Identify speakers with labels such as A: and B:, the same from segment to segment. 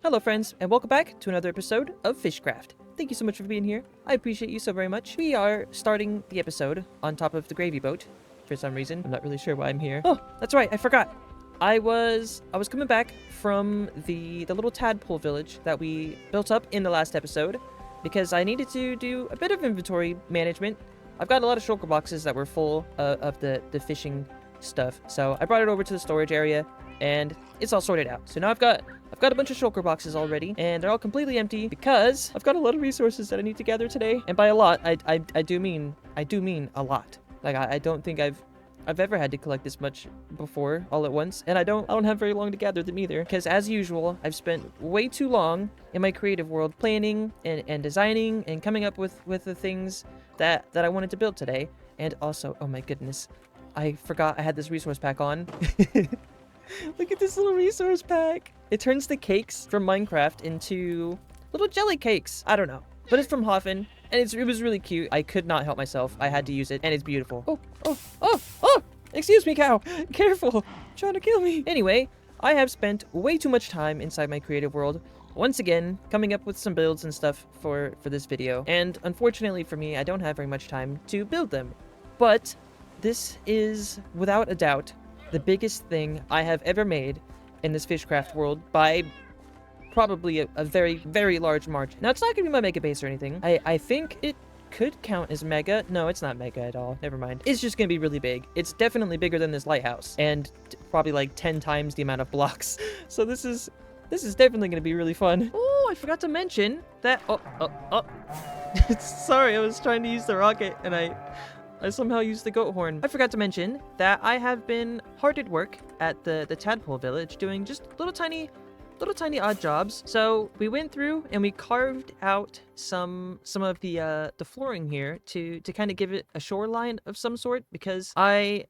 A: Hello friends, and welcome back to another episode of Fishcraft. Thank you so much for being here. I appreciate you so very much. We are starting the episode on top of the gravy boat for some reason. I'm not really sure why I'm here. Oh, that's right, I forgot. I was coming back from the little tadpole village that we built up in the last episode because I needed to do a bit of inventory management. I've got a lot of shulker boxes that were full of the fishing stuff, so I brought it over to the storage area and it's all sorted out. So now I've got a bunch of shulker boxes already, and they're all completely empty because I've got a lot of resources that I need to gather today. And by a lot, I do mean a lot. Like I don't think I've ever had to collect this much before all at once, and I don't have very long to gather them either. Because as usual, I've spent way too long in my creative world planning and designing and coming up with the things that I wanted to build today. And also, oh my goodness, I forgot I had this resource pack on. Look at this little resource pack. It turns the cakes from Minecraft into little jelly cakes. I don't know, but it's from Hoffen, and it was really cute. I could not help myself. I had to use it, and it's beautiful. Oh! Excuse me, cow. Careful. Trying to kill me. Anyway, I have spent way too much time inside my creative world, once again, coming up with some builds and stuff for this video. And unfortunately for me, I don't have very much time to build them. But this is, without a doubt, the biggest thing I have ever made in this Fishcraft world by probably a very, very large margin. Now, it's not going to be my mega base or anything. I think it could count as mega. No, it's not mega at all. Never mind. It's just going to be really big. It's definitely bigger than this lighthouse, and probably like 10 times the amount of blocks. So this is definitely going to be really fun. Oh, I forgot to mention that... Oh. Sorry, I was trying to use the rocket, and I somehow used the goat horn. I forgot to mention that I have been hard at work at the tadpole village doing just little tiny odd jobs. So we went through and we carved out some of the flooring here to kind of give it a shoreline of some sort, because I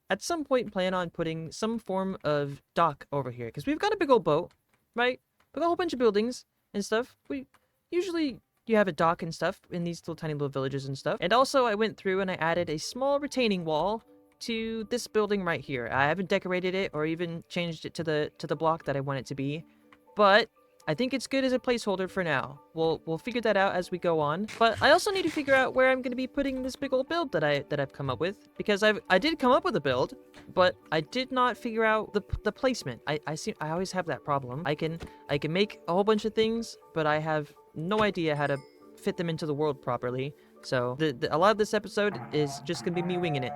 A: at some point plan on putting some form of dock over here, because we've got a big old boat, right? We've got a whole bunch of buildings and stuff. You have a dock and stuff in these tiny little villages and stuff. And also I went through and I added a small retaining wall to this building right here. I haven't decorated it or even changed it to the block that I want it to be, but I think it's good as a placeholder for now. We'll figure that out as we go on. But I also need to figure out where I'm going to be putting this big old build that I've come up with, because I did come up with a build, but I did not figure out the placement. I always have that problem. I can make a whole bunch of things, but I have no idea how to fit them into the world properly. So a lot of this episode is just gonna be me winging it.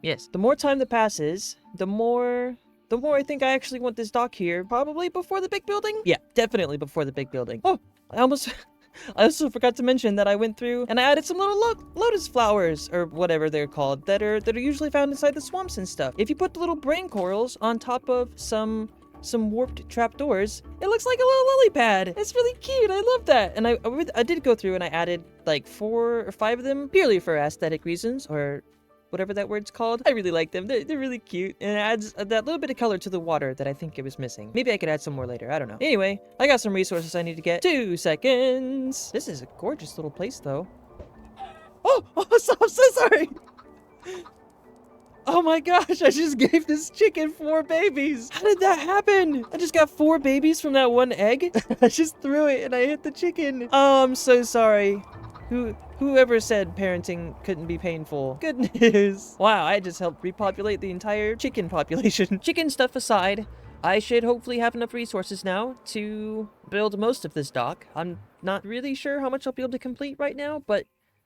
A: Yes, the more time that passes, the more I think I actually want this dock here, probably before the big building. Yeah, definitely before the big building. Oh, I also forgot to mention that I went through and I added some little lotus flowers, or whatever they're called, that are usually found inside the swamps and stuff. If you put the little brain corals on top of some warped trapdoors, it looks like a little lily pad. It's really cute. I love that. And I did go through and I added like 4 or 5 of them purely for aesthetic reasons, or whatever that word's called. I really like them. They're really cute, and it adds that little bit of color to the water that I think it was missing. Maybe I could add some more later. I don't know. Anyway, I got some resources I need to get. 2 seconds. This is a gorgeous little place, though. Oh, I'm so sorry. Oh my gosh, I just gave this chicken 4 babies. How did that happen? I just got 4 babies from that one egg. I just threw it and I hit the chicken. Oh, I'm so sorry. Whoever said parenting couldn't be painful? Good news. Wow, I just helped repopulate the entire chicken population. Chicken stuff aside, I should hopefully have enough resources now to build most of this dock. I'm not really sure how much I'll be able to complete right now, but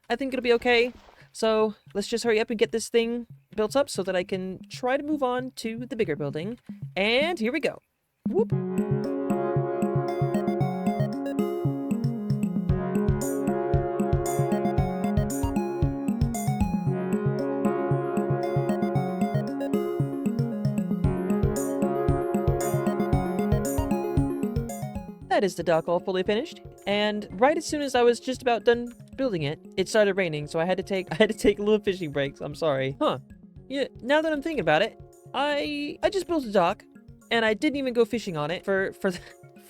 A: I think it'll be okay. So let's just hurry up and get this thing built up so that I can try to move on to the bigger building. And here we go. Whoop. That is the dock all fully finished, and right as soon as I was just about done building it, it started raining, so I had to take little fishing breaks. I'm sorry. Huh. Yeah, now that I'm thinking about it, I just built a dock, and I didn't even go fishing on it for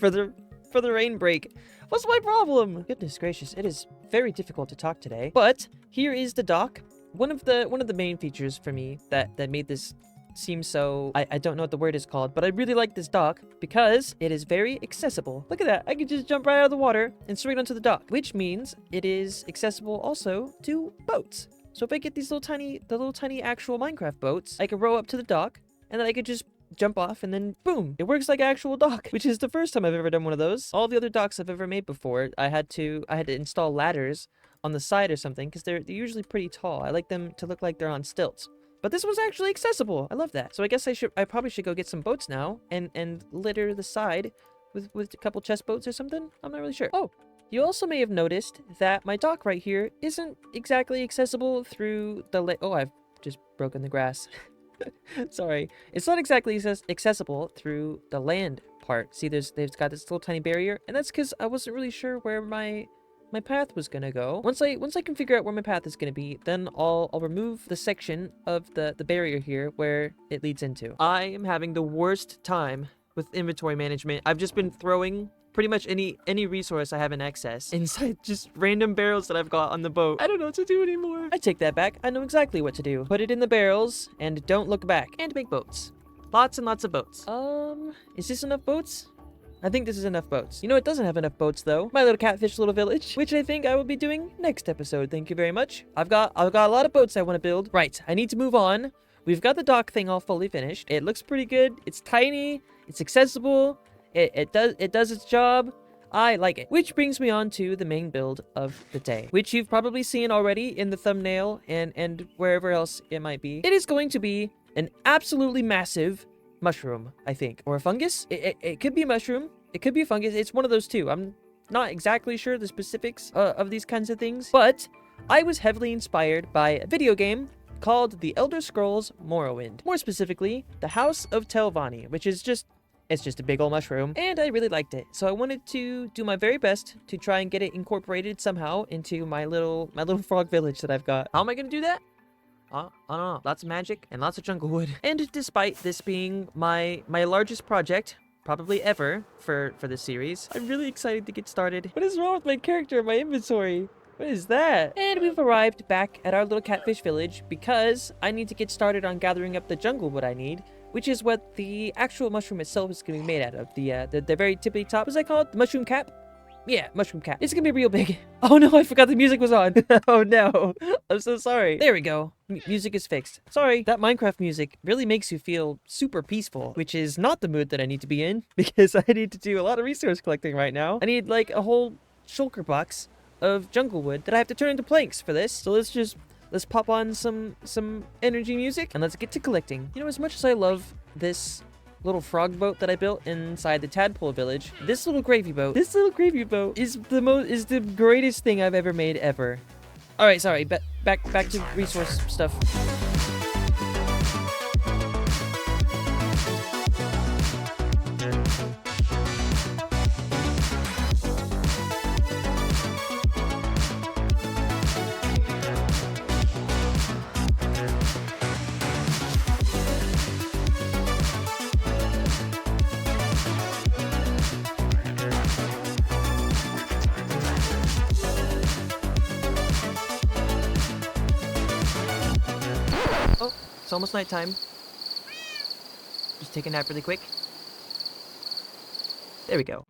A: the rain break. What's my problem? Goodness gracious, it is very difficult to talk today. But here is the dock. One of the main features for me that made this seem so... I don't know what the word is called, but I really like this dock because it is very accessible. Look at that. I can just jump right out of the water and straight onto the dock, which means it is accessible also to boats. So if I get these the little tiny actual Minecraft boats, I can row up to the dock, and then I could just jump off, and then boom, it works like an actual dock, which is the first time I've ever done one of those. All the other docks I've ever made before, I had to install ladders on the side or something, because they're usually pretty tall. I like them to look like they're on stilts. But this one's actually accessible. I love that. So I guess I probably should go get some boats now and litter the side with a couple chest boats or something. I'm not really sure. Oh, you also may have noticed that my dock right here isn't exactly accessible through the oh, I've just broken the grass. Sorry. It's not exactly accessible through the land part. See, they've got this little tiny barrier, and that's because I wasn't really sure where my path was gonna go. Once I can figure out where my path is gonna be, then I'll remove the section of the barrier here where it leads into. I am having the worst time with inventory management. I've just been throwing pretty much any resource I have in excess inside just random barrels that I've got on the boat. I don't know what to do anymore. I take that back. I know exactly what to do. Put it in the barrels and don't look back, and make boats. Lots and lots of boats. Is this enough boats? I think this is enough boats. You know, it doesn't have enough boats though. My little catfish little village, which I think I will be doing next episode. Thank you very much. I've got a lot of boats I want to build. Right, I need to move on. We've got the dock thing all fully finished. It looks pretty good. It's tiny. It's accessible. It does its job. I like it. Which brings me on to the main build of the day, which you've probably seen already in the thumbnail and wherever else it might be. It is going to be an absolutely massive mushroom, I think. Or a fungus? It could be a mushroom. It could be a fungus. It's one of those two. I'm not exactly sure the specifics of these kinds of things, but I was heavily inspired by a video game called The Elder Scrolls Morrowind. More specifically, The House of Telvanni, which is it's just a big old mushroom, and I really liked it. So I wanted to do my very best to try and get it incorporated somehow into my little frog village that I've got. How am I gonna do that? I don't know. Lots of magic and lots of jungle wood. And despite this being my largest project, probably ever, for this series, I'm really excited to get started. What is wrong with my character in my inventory? What is that? And we've arrived back at our little catfish village because I need to get started on gathering up the jungle wood I need, which is what the actual mushroom itself is going to be made out of. The very tippy top, what's that called? The mushroom cap? Yeah, mushroom cap. It's gonna be real big. Oh no, I forgot the music was on. Oh no, I'm so sorry. There we go. Music is fixed. Sorry, that Minecraft music really makes you feel super peaceful, which is not the mood that I need to be in because I need to do a lot of resource collecting right now. I need like a whole shulker box of jungle wood that I have to turn into planks for this. So let's pop on some energy music and let's get to collecting. You know, as much as I love this little frog boat that I built inside the tadpole village, this little gravy boat is the greatest thing I've ever made ever. All right, sorry, back to resource stuff. Oh, it's almost nighttime. Just take a nap really quick. There we go.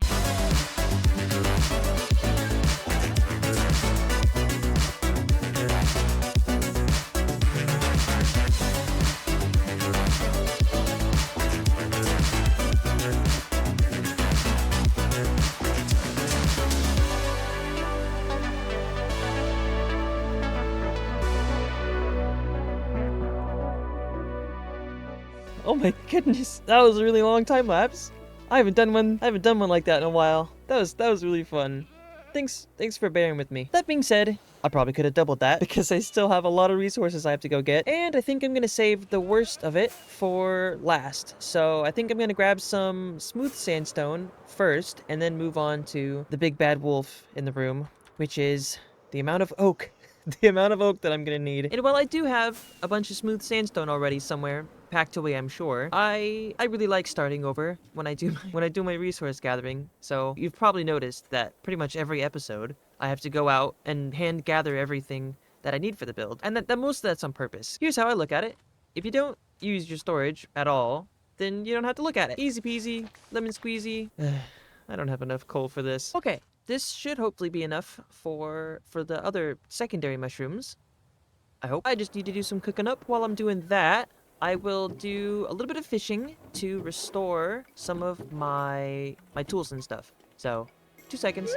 A: Oh my goodness, that was a really long time lapse. I haven't done one like that in a while. That was really fun. Thanks for bearing with me. That being said, I probably could have doubled that because I still have a lot of resources I have to go get. And I think I'm gonna save the worst of it for last. So I think I'm gonna grab some smooth sandstone first and then move on to the big bad wolf in the room, which is the amount of oak. The amount of oak that I'm gonna need. And while I do have a bunch of smooth sandstone already somewhere packed away, I'm sure, I really like starting over when I do my resource gathering. So you've probably noticed that pretty much every episode I have to go out and hand gather everything that I need for the build, and that most of that's on purpose. Here's how I look at it. If you don't use your storage at all, then you don't have to look at it. Easy peasy, lemon squeezy. I don't have enough coal for this. Okay, this should hopefully be enough for the other secondary mushrooms. I hope. I just need to do some cooking up. While I'm doing that, I will do a little bit of fishing to restore some of my tools and stuff. So, 2 seconds.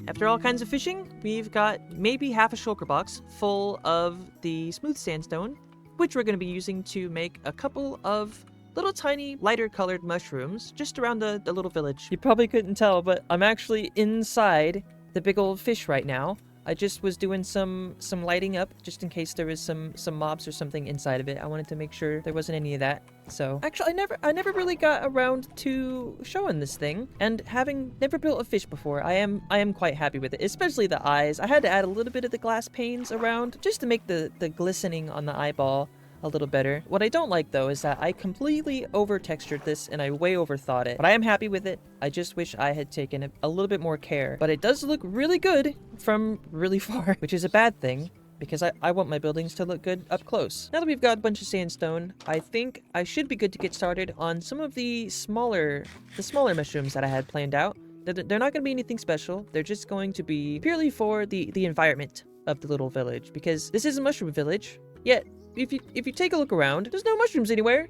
A: After all kinds of fishing, we've got maybe half a shulker box full of the smooth sandstone, which we're going to be using to make a couple of little tiny lighter colored mushrooms just around the little village. You probably couldn't tell, but I'm actually inside the big old fish right now. I just was doing some lighting up just in case there was some mobs or something inside of it. I wanted to make sure there wasn't any of that. So actually I never really got around to showing this thing, and having never built a fish before, I am quite happy with it, especially the eyes. I had to add a little bit of the glass panes around just to make the glistening on the eyeball a little better. What I don't like though is that I completely over textured this and I way overthought it, but I am happy with it. I just wish I had taken a little bit more care, but it does look really good from really far, which is a bad thing because I want my buildings to look good up close. Now that we've got a bunch of sandstone, I think I should be good to get started on some of the smaller mushrooms that I had planned out. They're not going to be anything special. They're just going to be purely for the environment of the little village, because this is a mushroom village, yet if you take a look around, there's no mushrooms anywhere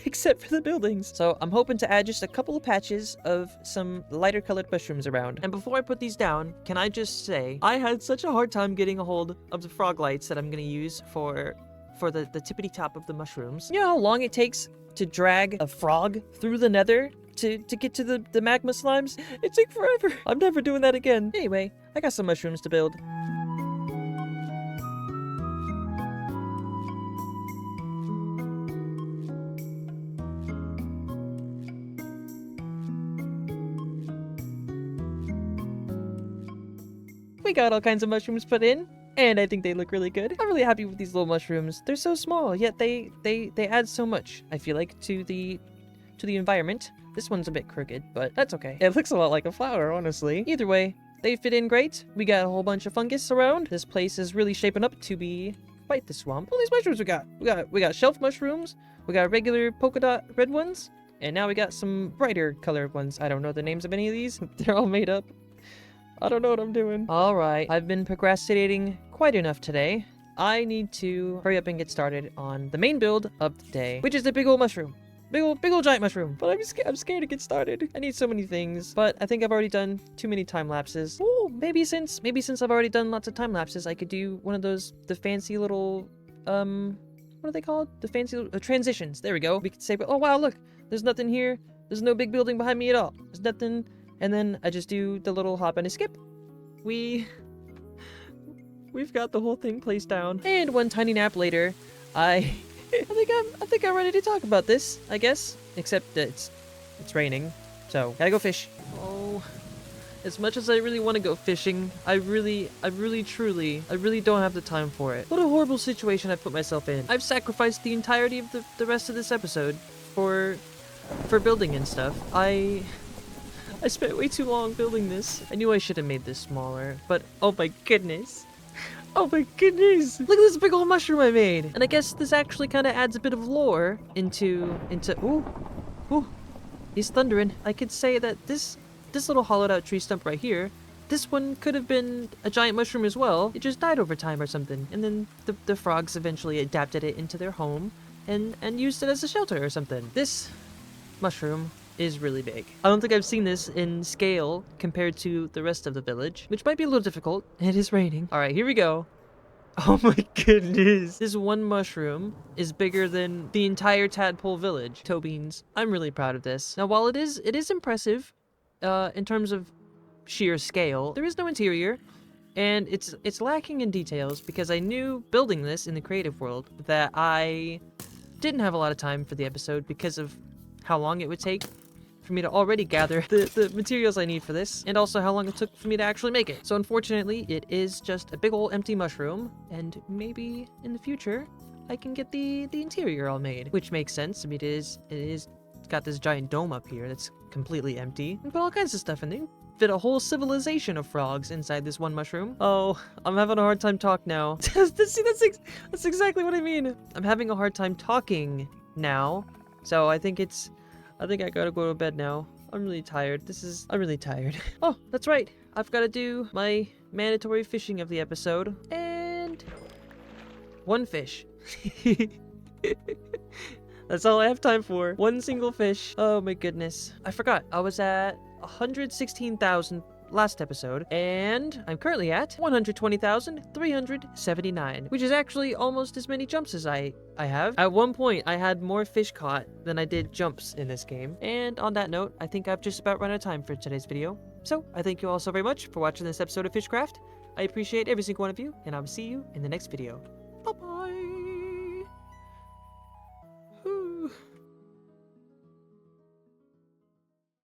A: except for the buildings. So I'm hoping to add just a couple of patches of some lighter colored mushrooms around. And before I put these down, can I just say, I had such a hard time getting a hold of the frog lights that I'm going to use for the tippity top of the mushrooms. You know how long it takes to drag a frog through the nether to get to the magma slimes? It took forever. I'm never doing that again. Anyway, I got some mushrooms to build. We got all kinds of mushrooms put in, and I think they look really good. I'm really happy with these little mushrooms. They're so small, yet they add so much, I feel like, to the environment. This one's a bit crooked, but that's okay. It looks a lot like a flower, honestly. Either way, they fit in great. We got a whole bunch of fungus around. This place is really shaping up to be quite the swamp. All these mushrooms we got shelf mushrooms, we got regular polka dot red ones, and now we got some brighter colored ones. I don't know the names of any of these. They're all made up. I don't know what I'm doing. Alright, I've been procrastinating quite enough today. I need to hurry up and get started on the main build of the day, which is the big old mushroom. Big old giant mushroom. But I'm scared to get started. I need so many things, but I think I've already done too many time lapses. Ooh, maybe since I've already done lots of time lapses, I could do one of those, the fancy little, what are they called? The fancy transitions. There we go. We could say, oh wow, look, there's nothing here. There's no big building behind me at all. There's nothing. And then I just do the little hop and a skip. We've got the whole thing placed down. And one tiny nap later, I think I'm ready to talk about this, I guess. Except that it's raining, so gotta go fish. Oh, as much as I really want to go fishing, I really don't have the time for it. What a horrible situation I've put myself in. I've sacrificed the entirety of the rest of this episode for building and stuff. I spent way too long building this. I knew I should have made this smaller, but oh my goodness. Oh my goodness. Look at this big old mushroom I made. And I guess this actually kind of adds a bit of lore into, ooh, he's thundering. I could say that this little hollowed out tree stump right here, this one could have been a giant mushroom as well. It just died over time or something. And then the frogs eventually adapted it into their home and used it as a shelter or something. This mushroom is really big. I don't think I've seen this in scale compared to the rest of the village, which might be a little difficult. It is raining. All right, here we go. Oh my goodness. This one mushroom is bigger than the entire tadpole village. Toe beans. I'm really proud of this. Now, while it is impressive in terms of sheer scale, there is no interior, and it's lacking in details because I knew building this in the creative world that I didn't have a lot of time for the episode because of how long it would take for me to already gather the materials I need for this, and also how long it took for me to actually make it. So unfortunately, it is just a big old empty mushroom, and maybe in the future, I can get the interior all made, which makes sense. I mean, it is got this giant dome up here that's completely empty. And put all kinds of stuff in there. fit a whole civilization of frogs inside this one mushroom. Oh, I'm having a hard time talking now. See, that's exactly what I mean. I'm having a hard time talking now. So I think I gotta go to bed now. I'm really tired. I'm really tired. Oh, that's right. I've got to do my mandatory fishing of the episode. And one fish. That's all I have time for. One single fish. Oh my goodness. I forgot. I was at 116,000 last episode, and I'm currently at 120,379, which is actually almost as many jumps as I have. At one point, I had more fish caught than I did jumps in this game. And on that note, I think I've just about run out of time for today's video. So I thank you all so very much for watching this episode of Fishcraft. I appreciate every single one of you, and I will see you in the next video.